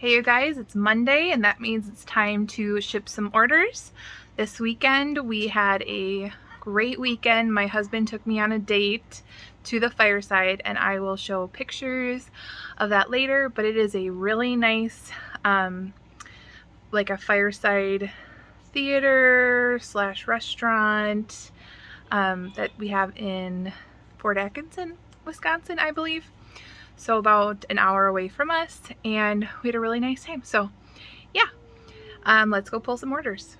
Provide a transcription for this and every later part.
Hey you guys, it's Monday and that means it's time to ship some orders. This weekend we had a great weekend. My husband took me on a date to the fireside and I will show pictures of that later, but it is a really nice like a fireside theater slash restaurant that we have in Fort Atkinson, Wisconsin, I believe. So about an hour away from us, and we had a really nice time. So yeah, let's go pull some orders.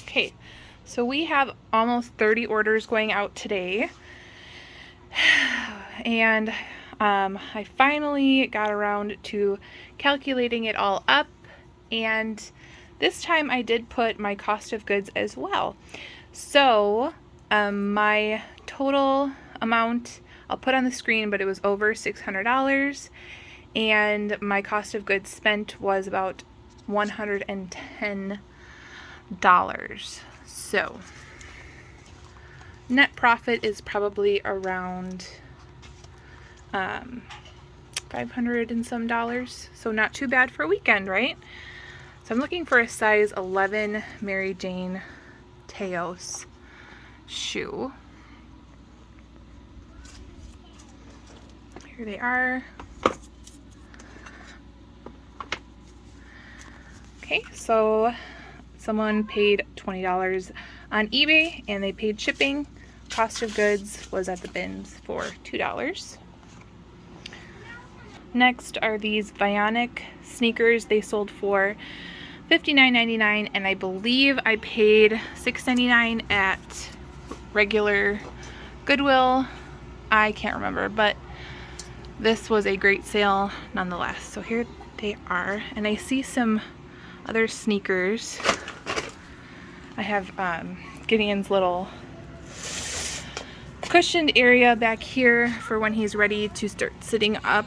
Okay, so we have almost 30 orders going out today, and I finally got around to calculating it all up, and this time I did put my cost of goods as well. So my total amount I'll put on the screen, but it was over $600, and my cost of goods spent was about $110. So net profit is probably around 500 and some dollars, so not too bad for a weekend, right? So I'm looking for a size 11 Mary Jane Teos shoe. Here they are. Okay, so someone paid $20 on eBay and they paid shipping. Cost of goods was at the bins for $2. Next are these Bionic sneakers. They sold for $59.99 and I believe I paid $6.99 at regular Goodwill. I can't remember, but this was a great sale nonetheless. So here they are, and I see some other sneakers. I have Gideon's little cushioned area back here for when he's ready to start sitting up.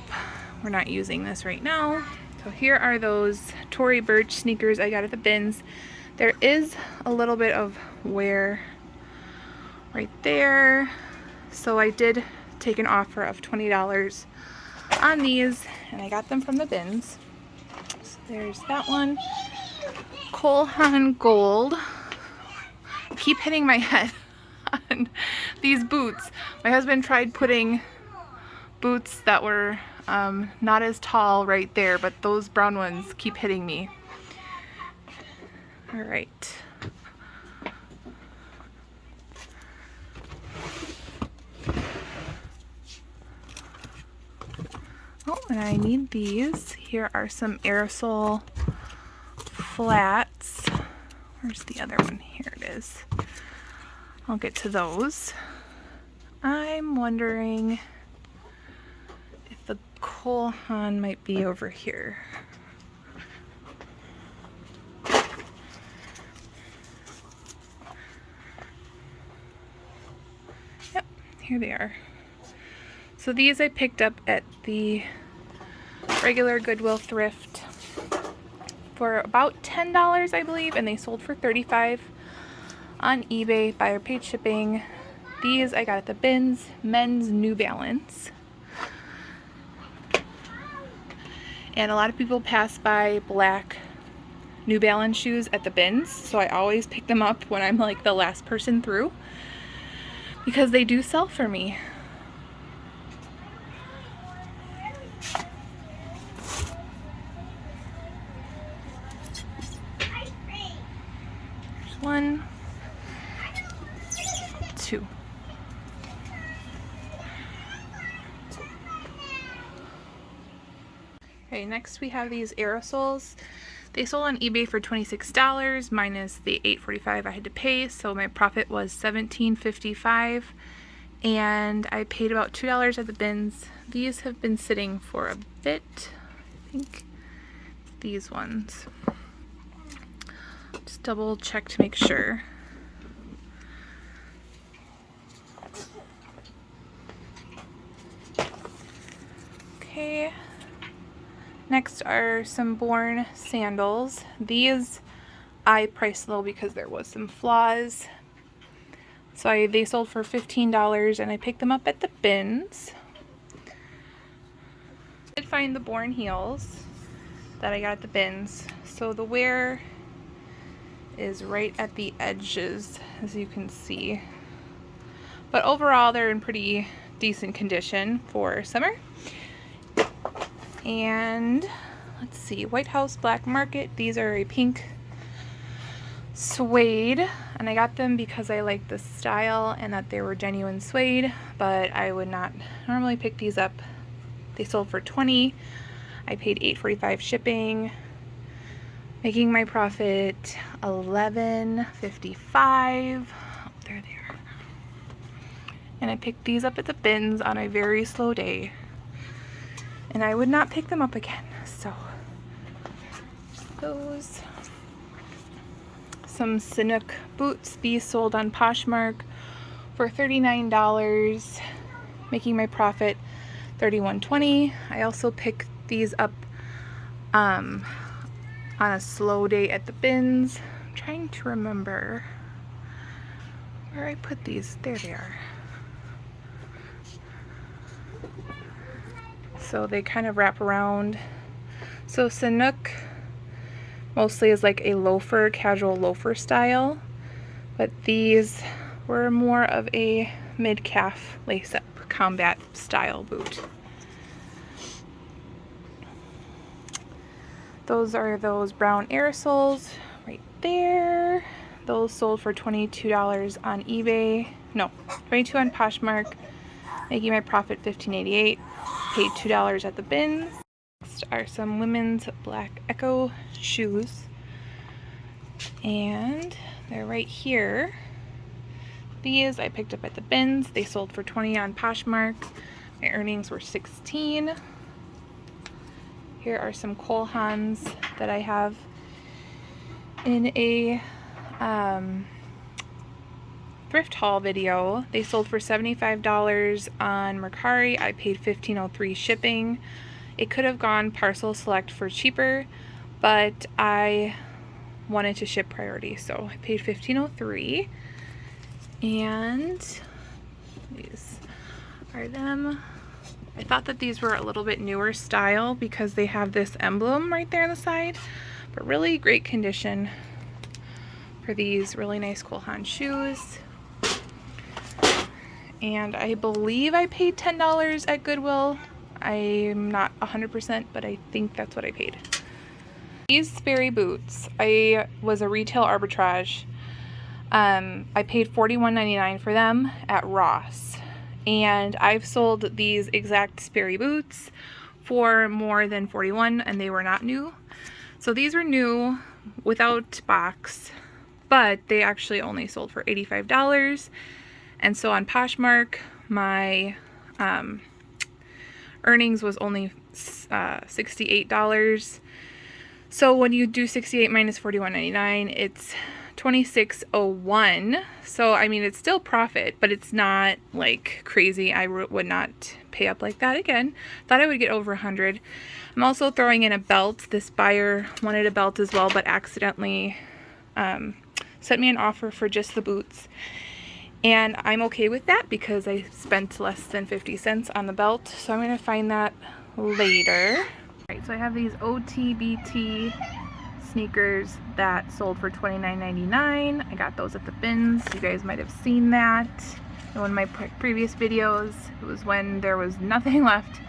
We're not using this right now. So here are those Tory Burch sneakers I got at the bins. There is a little bit of wear right there. So I did take an offer of $20 on these, and I got them from the bins. So there's that one. Cole Haan Gold. I keep hitting my head on these boots. My husband tried putting boots that were not as tall right there, but those brown ones keep hitting me. All right. Oh, and I need these. Here are some aerosol flats. Where's the other one? Here it is. I'll get to those. I'm wondering if the Cole Haan might be over here. Yep, here they are. So these I picked up at the regular Goodwill thrift for about $10, I believe, and they sold for $35 on eBay. Buyer paid shipping. These I got at the bins, men's New Balance. And a lot of people pass by black New Balance shoes at the bins, so I always pick them up when I'm like the last person through because they do sell for me. There's 1, 2. Okay, next we have these aerosols. They sold on eBay for $26 minus the $8.45 I had to pay, so my profit was $17.55, and I paid about $2 at the bins. These have been sitting for a bit. I think these ones. Just double check to make sure. Okay. Next are some Born sandals. These I priced low because there was some flaws. So they sold for $15 and I picked them up at the bins. I did find the Born heels that I got at the bins. So the wear is right at the edges, as you can see. But overall they're in pretty decent condition for summer. And let's see, White House Black Market. These are a pink suede, and I got them because I like the style and that they were genuine suede, but I would not normally pick these up. They sold for $20. I paid $8.45 shipping, making my profit $11.55. Oh, there they are. And I picked these up at the bins on a very slow day, and I would not pick them up again. So those. Some Chinook boots. These sold on Poshmark for $39, making my profit $31.20. I also picked these up on a slow day at the bins. I'm trying to remember where I put these. There they are. So they kind of wrap around. So Chinook mostly is like a loafer, casual loafer style, but these were more of a mid-calf lace-up combat style boot. Those are those brown aerosols right there. Those sold for $22 on eBay. No, $22 on Poshmark, making my profit $15.88. Paid $2 at the bins. Next are some women's black Echo shoes, and they're right here. These I picked up at the bins. They sold for $20 on Poshmark. My earnings were $16. Here are some Cole Haans that I have in a thrift haul video. They sold for $75 on Mercari. I paid $15.03 shipping. It could have gone parcel select for cheaper, but I wanted to ship priority, so I paid $15.03. And these are them. I thought that these were a little bit newer style because they have this emblem right there on the side, but really great condition for these really nice Cole Haan shoes. And I believe I paid $10 at Goodwill. I'm not 100%, but I think that's what I paid. These Sperry boots, I was a retail arbitrage. I paid $41.99 for them at Ross. And I've sold these exact Sperry boots for more than $41, and they were not new. So these were new without box, but they actually only sold for $85. And so on Poshmark, my earnings was only $68. So when you do 68 minus $41.99, it's $26.01. So I mean, it's still profit, but it's not like crazy. I would not pay up like that again. Thought I would get over 100. I'm also throwing in a belt. This buyer wanted a belt as well, but accidentally sent me an offer for just the boots. And I'm okay with that because I spent less than 50 cents on the belt. So I'm going to find that later. Alright, so I have these OTBT sneakers that sold for $29.99. I got those at the bins. You guys might have seen that in one of my previous videos. It was when there was nothing left.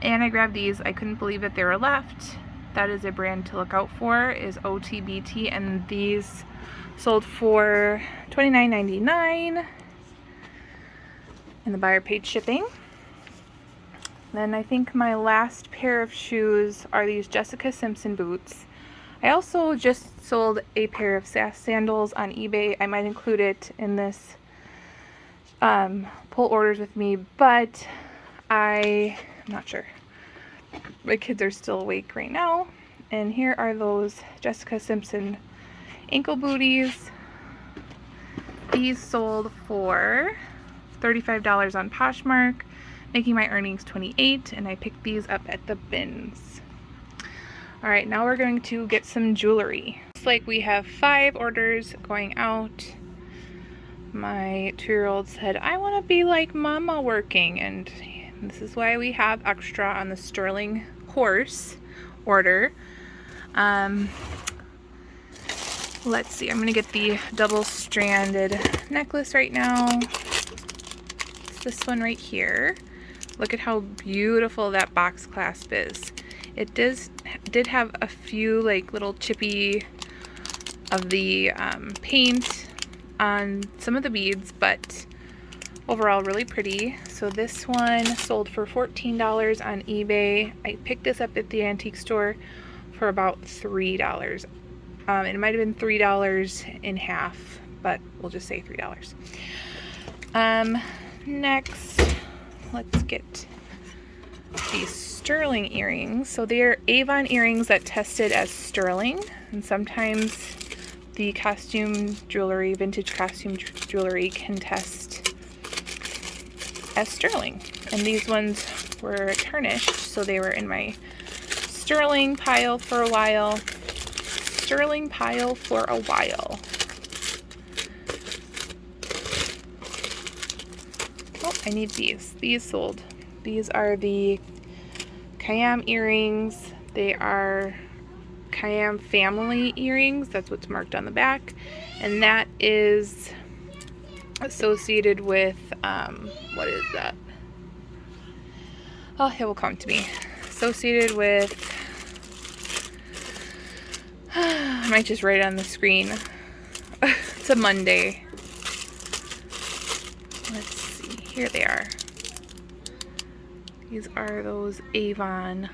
And I grabbed these. I couldn't believe that they were left. That is a brand to look out for, is OTBT, and these sold for $29.99, and the buyer paid shipping. Then I think my last pair of shoes are these Jessica Simpson boots. I also just sold a pair of SAS sandals on eBay. I might include it in this pull orders with me, but I'm not sure. My kids are still awake right now. And here are those Jessica Simpson ankle booties. These sold for $35 on Poshmark, making my earnings $28, and I picked these up at the bins. All right, now we're going to get some jewelry. Looks like we have 5 orders going out. My 2-year-old said, I want to be like Mama working, and this is why we have extra on the sterling horse order. Let's see, I'm going to get the double-stranded necklace right now. It's this one right here. Look at how beautiful that box clasp is. It did have a few like little chippy of the paint on some of the beads, but overall really pretty. So this one sold for $14 on eBay. I picked this up at the antique store for about $3. It might have been $3 in half, but we'll just say $3. Next, let's get these sterling earrings. So they're Avon earrings that tested as sterling, and sometimes the costume jewelry, vintage costume jewelry can test as sterling. And these ones were tarnished, so they were in my sterling pile for a while. Sterling pile for a while. Oh, I need these. These sold. These are the Khayyam earrings. They are Khayyam family earrings. That's what's marked on the back. And that is associated with, what is that? Oh, it will come to me. Associated with, I might just write it on the screen. It's a Monday. Let's see. Here they are. These are those Avon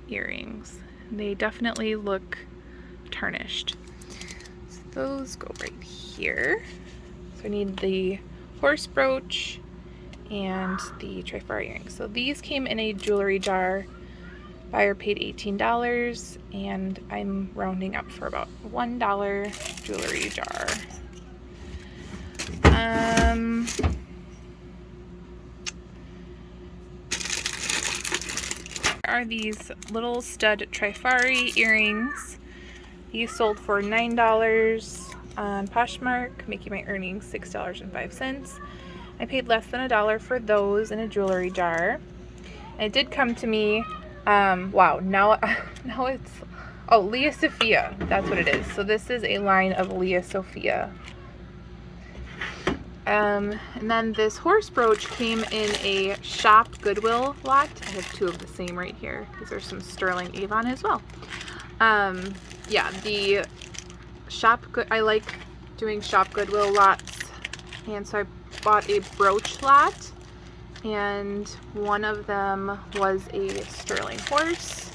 earrings. They definitely look tarnished. So those go right here. So I need the horse brooch and the trifar earrings. So these came in a jewelry jar. Buyer paid $18, and I'm rounding up for about $1 jewelry jar. Are these little stud trifari earrings. These sold for $9 on Poshmark, making my earnings $6.05. I paid less than $1 for those in a jewelry jar. And it did come to me. Wow, now it's, oh, Leah Sophia, that's what it is. So this is a line of Leah Sophia. And then this horse brooch came in a shop Goodwill lot. I have 2 of the same right here. These are some sterling Avon as well. Yeah, the shop, I like doing shop Goodwill lots. And so I bought a brooch lot. And one of them was a sterling horse,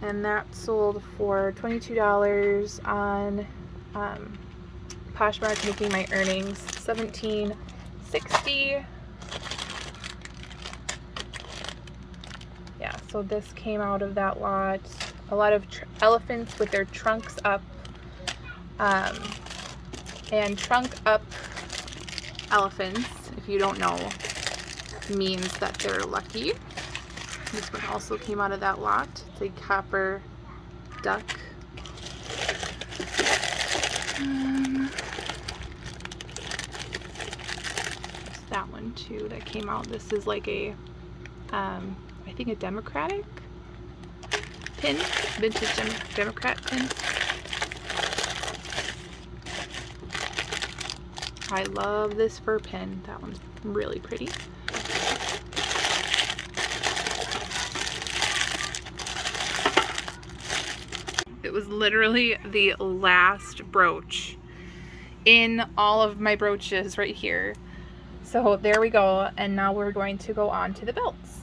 and that sold for $22 on Poshmark, making my earnings $17.60. Yeah, so this came out of that lot. A lot of elephants with their trunks up, and trunk up elephants, if you don't know, means that they're lucky. This one also came out of that lot. It's a copper duck. There's that one too that came out. This is like a, I think a Democratic pin, vintage Democrat pin. I love this fur pin. That one's really pretty. It was literally the last brooch in all of my brooches right here. So there we go, and now we're going to go on to the belts.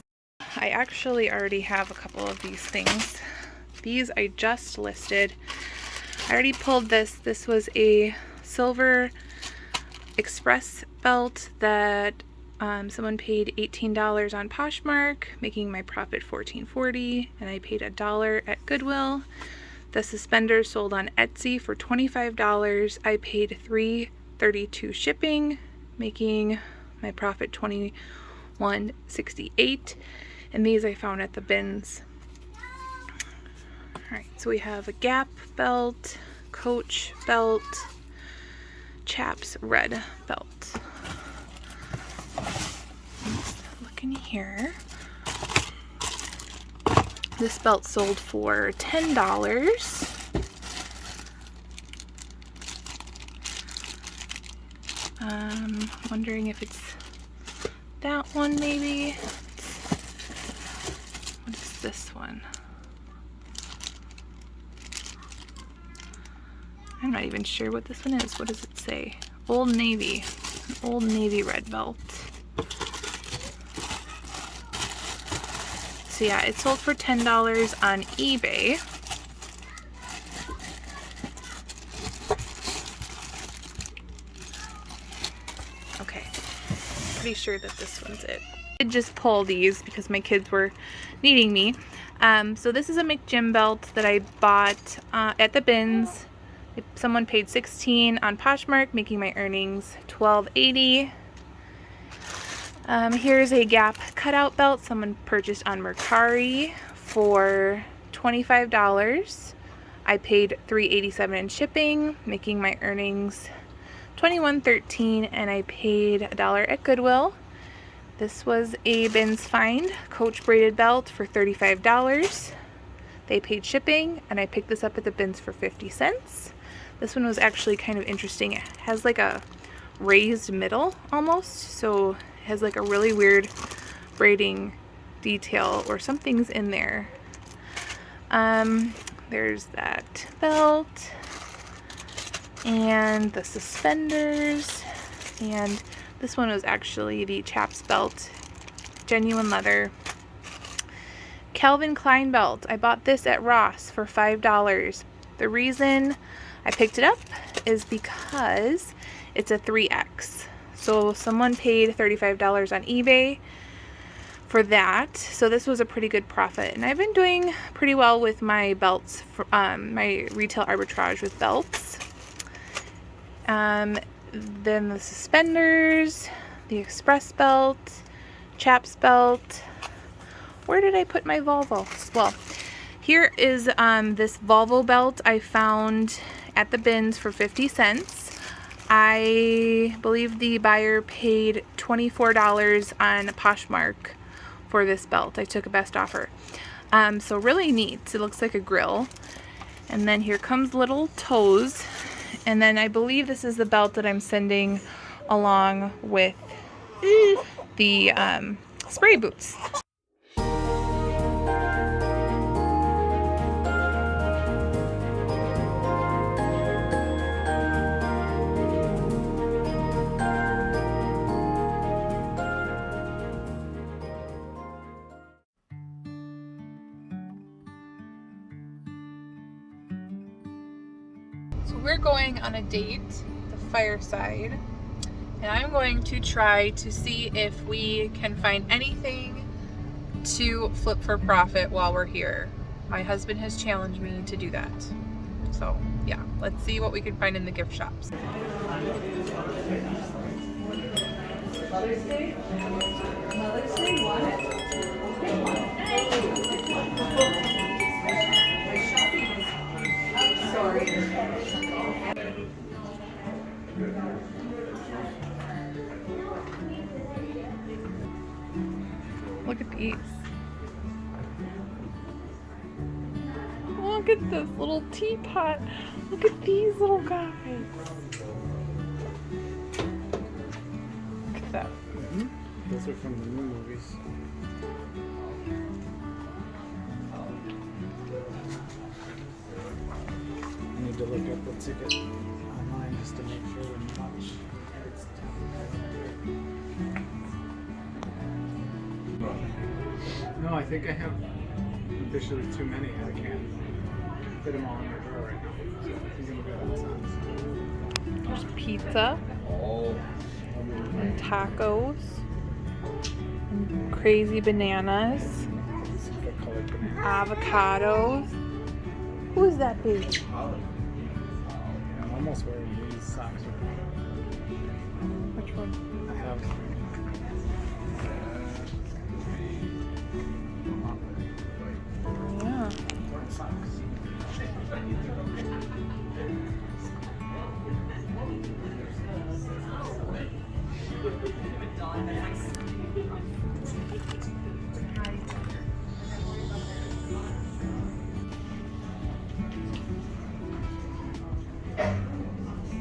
I actually already have a couple of these things. These I just listed. I already pulled this. This was a silver express belt that someone paid $18 on Poshmark, making my profit $14.40, and I paid $1 at Goodwill. The suspenders sold on Etsy for $25. I paid $3.32 shipping, making my profit $21.68. And these I found at the bins. Alright, so we have a Gap belt, Coach belt, Chaps red belt. Look in here. This belt sold for $10. Wondering if it's that one maybe. What is this one? I'm not even sure what this one is. What does it say? Old Navy. An Old Navy red belt. So yeah, it sold for $10 on eBay. Okay, pretty sure that this one's it. I did just pull these because my kids were needing me. So this is a McGym belt that I bought at the bins. Someone paid $16 on Poshmark, making my earnings $12.80. Here's a Gap cutout belt someone purchased on Mercari for $25. I paid $3.87 in shipping, making my earnings $21.13, and I paid $1 at Goodwill. This was a bins find, Coach braided belt for $35. They paid shipping, and I picked this up at the bins for 50 cents. This one was actually kind of interesting. It has like a raised middle almost, so it has like a really weird braiding detail or something's in there. There's that belt and the suspenders, and this one was actually the Chaps belt, genuine leather. Calvin Klein belt. I bought this at Ross for $5. The reason I picked it up is because it's a 3X. So someone paid $35 on eBay for that. So this was a pretty good profit. And I've been doing pretty well with my belts, for, my retail arbitrage with belts. Then the suspenders, the express belt, Chaps belt. Where did I put my Volvo? Well, here is this Volvo belt I found at the bins for 50 cents. I believe the buyer paid $24 on Poshmark for this belt. I took a best offer. So really neat. It looks like a grill. And then here comes little toes. And then I believe this is the belt that I'm sending along with the spray boots. So we're going on a date, the Fireside, and I'm going to try to see if we can find anything to flip for profit while we're here. My husband has challenged me to do that. So yeah, let's see what we can find in the gift shops. Mother's Day? Mother's Day, what? Look at these. Look at this little teapot. Look at these little guys. Look at that. Mm-hmm. Those are from the new movies. I need to look up the ticket online just to make sure we're not. No, I think I have officially too many. I can't fit them all in my drawer right now. So I think I'm good on size. There's pizza and tacos and crazy bananas, Super colored banana. avocados. Who's that baby? I'm almost wearing these socks right now. Which one? I have. Yeah. Socks.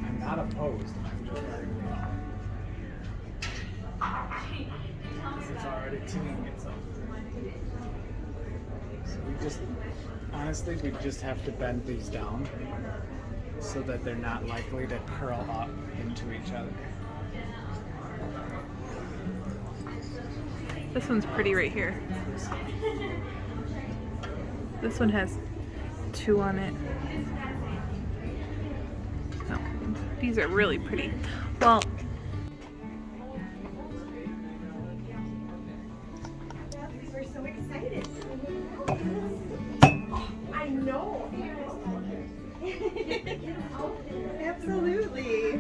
I'm not opposed. I'm just letting you know. Because it's already teeing itself. So honestly, we just have to bend these down so that they're not likely to curl up into each other. This one's pretty right here. This one has 2 on it. No, these are really pretty. Well, We're so excited. I know. Absolutely.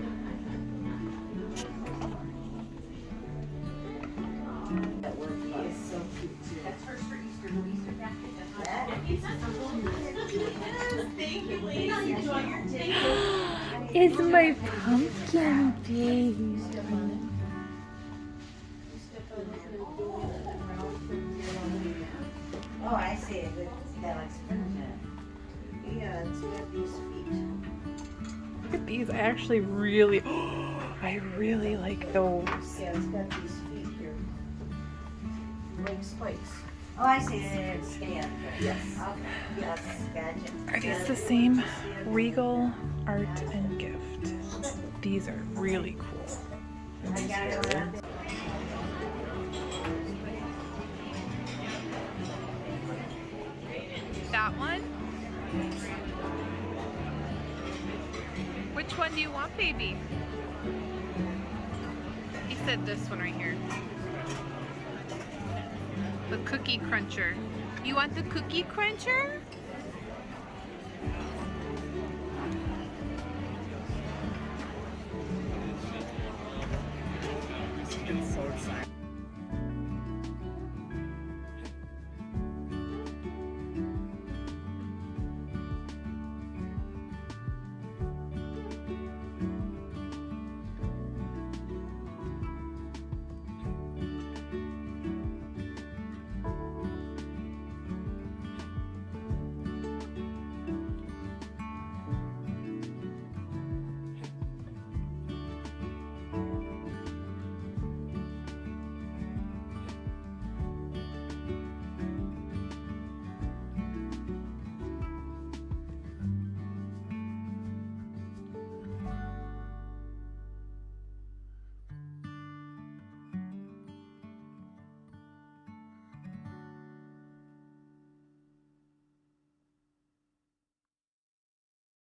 Thank you, ladies. Enjoy your day. it's my pumpkin baby. Oh, I see. It's got like springs in it. Yeah, it's got these feet. Look at these. I actually really, I really like those. Yeah, it's got these feet here. Like spikes. Oh, I see. It's stand. Yes. Okay. Yes, gotcha. Are these the same? Regal Art and Gift. These are really cool. I gotta go around. That one? Which one do you want, baby? He said this one right here. The cookie cruncher. You want the cookie cruncher?